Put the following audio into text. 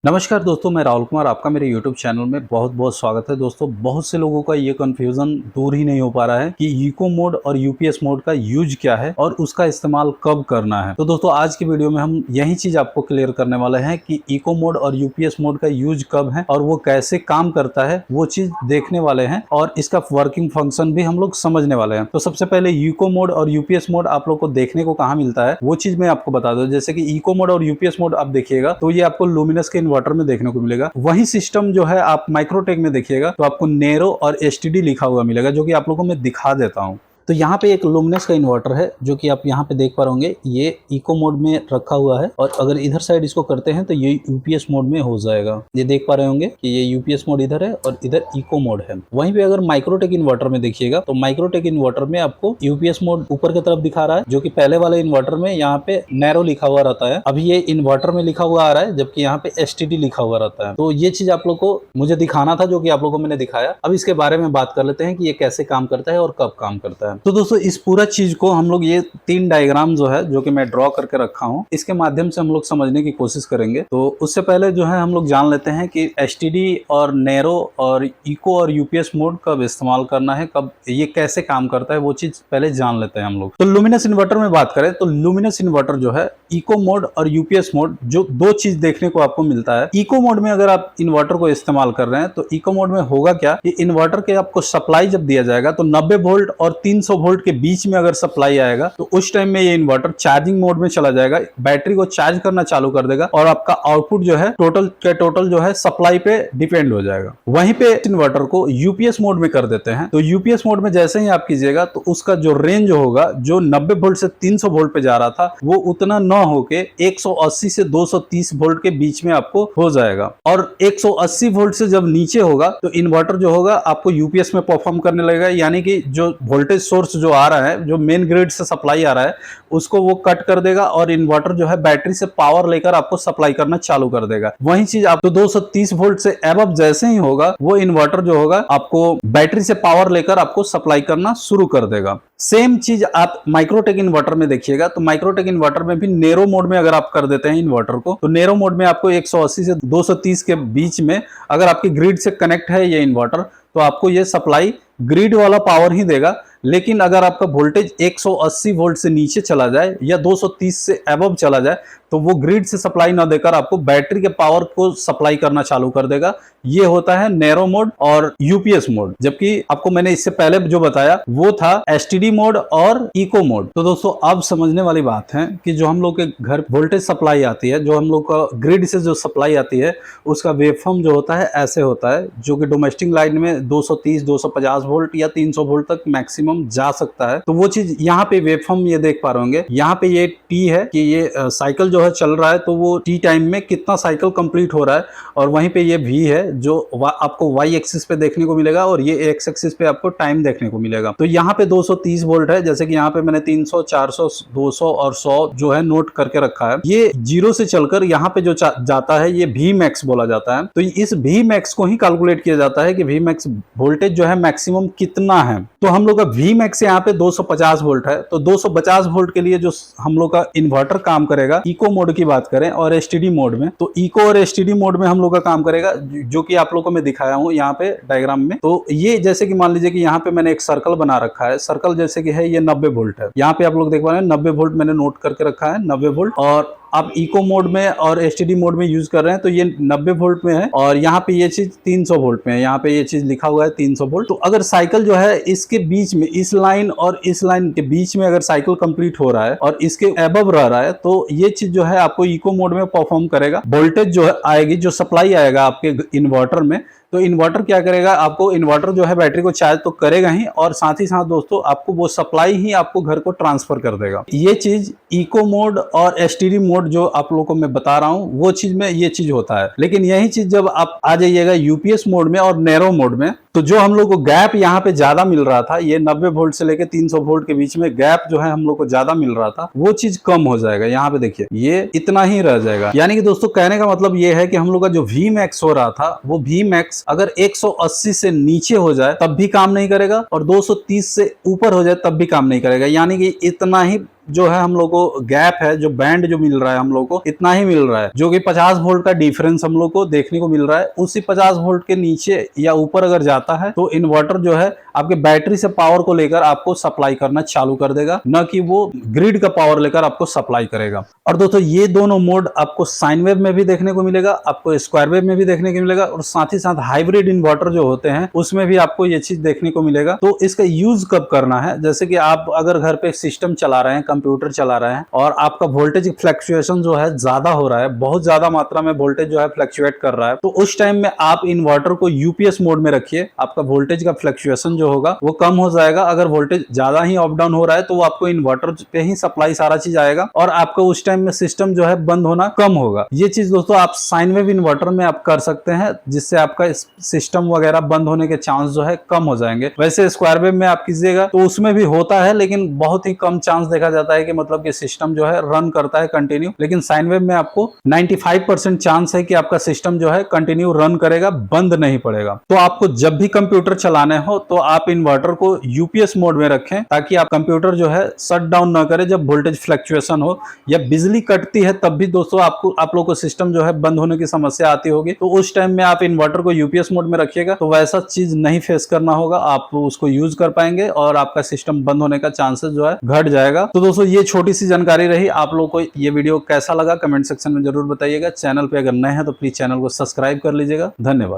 नमस्कार दोस्तों, मैं राहुल कुमार आपका मेरे YouTube चैनल में बहुत बहुत स्वागत है। दोस्तों, बहुत से लोगों का ये कन्फ्यूज़न दूर ही नहीं हो पा रहा है कि इको मोड और यूपीएस मोड का यूज क्या है और उसका इस्तेमाल कब करना है। तो दोस्तों, आज की वीडियो में हम यही चीज़ आपको क्लियर करने वाले हैं कि इको मोड और यूपीएस मोड का यूज कब है और वो कैसे काम करता है, वो चीज़ देखने वाले हैं और इसका वर्किंग फंक्शन भी हम लोग समझने वाले हैं। तो सबसे पहले इको मोड और यूपीएस मोड आप लोग को देखने को कहाँ मिलता है, वो चीज़ मैं आपको बता दूं। जैसे कि इको मोड और यूपीएस मोड आप देखिएगा तो ये आपको लुमिनस के इन्वर्टर में देखने को मिलेगा। वही सिस्टम जो है आप माइक्रोटेक में देखिएगा तो आपको नेरो और एसटीडी लिखा हुआ मिलेगा, जो कि आप लोगों को मैं दिखा देता हूं। तो यहाँ पे एक लुमिनस का इन्वर्टर है जो कि आप यहाँ पे देख पा होंगे, ये इको मोड में रखा हुआ है और अगर इधर साइड इसको करते हैं तो ये यूपीएस मोड में हो जाएगा। ये देख पा रहे होंगे कि ये यूपीएस मोड इधर है और इधर इको मोड है। वहीं पे अगर माइक्रोटेक इन्वर्टर में देखिएगा तो माइक्रोटेक इन्वर्टर में आपको यूपीएस मोड ऊपर की तरफ दिखा रहा है, जो कि पहले वाले इन्वर्टर में यहाँ पे नैरो लिखा हुआ रहता है। अभी ये इन्वर्टर में लिखा हुआ आ रहा है, जबकि यहाँ पे एसटीडी लिखा हुआ रहता है। तो ये चीज आप लोग को मुझे दिखाना था, जो कि आप लोगों को मैंने दिखाया। अब इसके बारे में बात कर लेते हैं कि ये कैसे काम करता है और कब काम करता है। तो दोस्तों, इस पूरा चीज को हम लोग, ये 3 डायग्राम जो है जो कि मैं ड्रॉ करके रखा हूं, इसके माध्यम से हम लोग समझने की कोशिश करेंगे। तो उससे पहले जो है हम लोग जान लेते हैं कि एसटीडी और नैरो और इको और यूपीएस मोड कब इस्तेमाल करना है, कब ये कैसे काम करता है, वो चीज पहले जान लेते हैं हम लोग। तो लुमिनस इन्वर्टर में बात करें तो लुमिनस इन्वर्टर जो है, इको मोड और यूपीएस मोड, जो 2 चीज देखने को आपको मिलता है। इको मोड में अगर आप इन्वर्टर को इस्तेमाल कर रहे हैं तो इको मोड में होगा क्या, कि इन्वर्टर के आपको सप्लाई जब दिया जाएगा तो 90 वोल्ट और 300 वोल्ट के बीच में अगर सप्लाई आएगा तो उस टाइम में ये इन्वर्टर चार्जिंग मोड में चला जाएगा, बैटरी को चार्ज करना चालू कर देगा और आपका आउटपुट जो है टोटल जो है सप्लाई पे डिपेंड हो जाएगा। वहीं पे इन्वर्टर को यूपीएस मोड में कर देते हैं। तो यूपीएस मोड में जैसे ही आप कीजिएगा तो उसका जो रेंज होगा, जो 90 वोल्ट से 300 वोल्ट पे जा रहा था, वो उतना न होके 180 से 230 वोल्ट के बीच में आपको हो जाएगा। और 180 वोल्ट से जब नीचे होगा तो इन्वर्टर जो होगा आपको यूपीएस में परफॉर्म करने लगेगा, यानी कि जो वोल्टेज सोर्स जो आ रहा है, जो मेन ग्रिड से सप्लाई आ रहा है, उसको वो कट कर देगा और इन्वर्टर जो है बैटरी से पावर लेकर आपको सप्लाई करना चालू कर देगा। वही चीज आपको 230 वोल्ट से एबव जैसे ही होगा, वो इन्वर्टर जो होगा आपको बैटरी से पावर लेकर आपको सप्लाई करना शुरू कर देगा। सेम चीज आप माइक्रोटेक इन्वर्टर में देखिएगा तो माइक्रोटेक इन्वर्टर में भी नेरो मोड में अगर आप कर देते हैं इन्वर्टर को, तो नेरो मोड में आपको 180 से 230 के बीच में अगर आपकी ग्रिड से कनेक्ट है ये इन्वर्टर, तो आपको ये सप्लाई ग्रिड वाला पावर ही देगा। लेकिन अगर आपका वोल्टेज 180 वोल्ट से नीचे चला जाए या 230 से अबव चला जाए तो वो ग्रिड से सप्लाई ना देकर आपको बैटरी के पावर को सप्लाई करना चालू कर देगा। ये होता है नैरो मोड और यूपीएस मोड। जबकि आपको मैंने इससे पहले जो बताया वो था एसटीडी मोड और इको मोड। तो दोस्तों, अब समझने वाली बात है कि जो हम लोग के घर वोल्टेज सप्लाई आती है, जो हम लोग का ग्रिड से जो सप्लाई आती है, उसका वेवफॉर्म जो होता है ऐसे होता है, जो कि डोमेस्टिक लाइन में 230 250 वोल्ट या 300 वोल्ट तक मैक्सिमम जा सकता है। तो वो चीज यहाँ पे वेवफॉर्म ये देख पा रहे होंगे, यहाँ पे ये टी है कि ये साइकिल जो है चल रहा है, तो वो टी टाइम में कितना साइकिल कंप्लीट हो रहा है, और वहीं पे ये वी है जो आपको वाई एक्सिस पे देखने को मिलेगा और ये एक्स एक्सिस पे आपको टाइम देखने को मिलेगा। तो यहाँ पे 230 वोल्ट है, जैसे कि यहाँ पे मैंने 300 400 200 और 100 जो है नोट करके रखा है। ये 0 से चलकर यहाँ पे जो जाता है ये वी मैक्स बोला जाता है। तो इस वी मैक्स को ही कैलकुलेट किया जाता है कि वी मैक्स वोल्टेज जो है मैक्सिमम कितना है। तो हम लोग का वी मैक्स यहाँ पे 250 वोल्ट है। तो 250 वोल्ट के लिए जो हम लोग का इन्वर्टर काम करेगा, इको मोड की बात करें और एसटीडी मोड में, तो इको और एसटीडी मोड में हम लोग का काम करेगा, जो कि आप लोगों को मैं दिखाया हूं यहाँ पे डायग्राम में। तो ये जैसे कि मान लीजिए कि यहाँ पे मैंने एक सर्कल बना रखा है, सर्कल जैसे कि है ये 90 वोल्ट है। यहाँ पे आप लोग देख पा रहे हैं 90 वोल्ट मैंने नोट करके रखा है, 90 वोल्ट। और आप इको मोड में और एसटीडी मोड में यूज कर रहे हैं तो ये 90 वोल्ट में है, और यहाँ पे ये चीज 300 वोल्ट में है। यहाँ पे ये चीज लिखा हुआ है 300 वोल्ट। तो अगर साइकिल जो है इसके बीच में, इस लाइन और इस लाइन के बीच में अगर साइकिल कंप्लीट हो रहा है और इसके अबव रह रहा है, तो ये चीज जो है आपको इको मोड में परफॉर्म करेगा। वोल्टेज जो है आएगी, जो सप्लाई आएगा आपके इन्वर्टर में, तो इन्वर्टर क्या करेगा, आपको इन्वर्टर जो है बैटरी को चार्ज तो करेगा ही, और साथ ही साथ दोस्तों आपको वो सप्लाई ही आपको घर को ट्रांसफर कर देगा। ये चीज इको मोड और एसटीडी मोड जो आप लोगों को मैं बता रहा हूं, वो चीज में ये चीज होता है। लेकिन यही चीज जब आप आ जाइएगा यूपीएस मोड में और नैरो मोड में, तो जो हम लोग को गैप यहाँ पे ज्यादा मिल रहा था, ये 90 वोल्ट से लेके 300 वोल्ट के बीच में गैप जो है हम लोग को ज्यादा मिल रहा था, वो चीज कम हो जाएगा। यहाँ पे देखिए ये इतना ही रह जाएगा। यानी कि दोस्तों, कहने का मतलब ये है कि हम लोग का जो वी मैक्स हो रहा था, वो वी मैक्स अगर 180 से नीचे हो जाए तब भी काम नहीं करेगा, और 230 से ऊपर हो जाए तब भी काम नहीं करेगा। यानी कि इतना ही जो है हम लोग को गैप है, जो बैंड जो मिल रहा है हम लोग को इतना ही मिल रहा है, जो कि 50 वोल्ट का डिफरेंस हम लोग को देखने को मिल रहा है। उसी 50 वोल्ट के नीचे या ऊपर अगर जाता है तो इन्वर्टर जो है आपके बैटरी से पावर को लेकर आपको सप्लाई करना चालू कर देगा, न कि वो ग्रिड का पावर लेकर आपको सप्लाई करेगा। और दोस्तों ये दोनों मोड आपको साइन वेव में भी देखने को मिलेगा, आपको स्क्वायर वेव में भी देखने को मिलेगा, और साथ ही साथ हाइब्रिड इन्वर्टर जो होते हैं उसमें भी आपको ये चीज देखने को मिलेगा। तो इसका यूज कब करना है, जैसे कि आप अगर घर पे सिस्टम चला रहे हैं, कंप्यूटर चला रहे हैं और आपका वोल्टेज फ्लक्चुएशन जो है ज्यादा हो रहा है, बहुत ज्यादा मात्रा में वोल्टेज जो है फ्लक्चुएट कर रहा है, तो उस टाइम में आप इन्वर्टर को यूपीएस मोड में रखिए। आपका वोल्टेज का फ्लक्चुएशन जो होगा वो कम हो जाएगा। अगर वोल्टेज ज्यादा ही अप डाउन हो रहा है तो वो आपको इन्वर्टर पे ही सप्लाई सारा चीज आएगा और आपको उस टाइम में सिस्टम जो है बंद होना कम होगा। ये चीज दोस्तों आप साइन वेव इन्वर्टर में आप कर सकते हैं, जिससे आपका सिस्टम वगैरह बंद होने के चांस जो है कम हो जाएंगे। वैसे स्क्वायर वेव में आप कीजिएगा तो उसमें भी होता है, लेकिन बहुत ही कम चांस देखा जाता है कि मतलब कि सिस्टम जो है रन करता है कंटिन्यू। लेकिन साइन वेव में आपको 95% चांस है कि आपका सिस्टम जो है कंटिन्यू रन करेगा, बंद नहीं पड़ेगा। तो आपको जब भी कंप्यूटर चलाने हो तो आप इन्वर्टर को यूपीएस मोड में रखें, ताकि आप कंप्यूटर जो है शट डाउन ना करे जब वोल्टेज फ्लक्चुएशन हो या बिजली कटती है तब भी दोस्तों आप लोग को सिस्टम जो है बंद होने की समस्या आती होगी। तो उस टाइम में आप इन्वर्टर को यूपीएस मोड में रखिएगा तो वैसा चीज नहीं फेस करना होगा, आप उसको यूज कर पाएंगे और आपका सिस्टम बंद होने का चांसेस जो है घट जाएगा। तो दोस्तों ये छोटी सी जानकारी रही। आप लोग को ये वीडियो कैसा लगा कमेंट सेक्शन में जरूर बताइएगा। चैनल पे अगर नए हैं तो प्लीज चैनल को सब्सक्राइब कर लीजिएगा। धन्यवाद।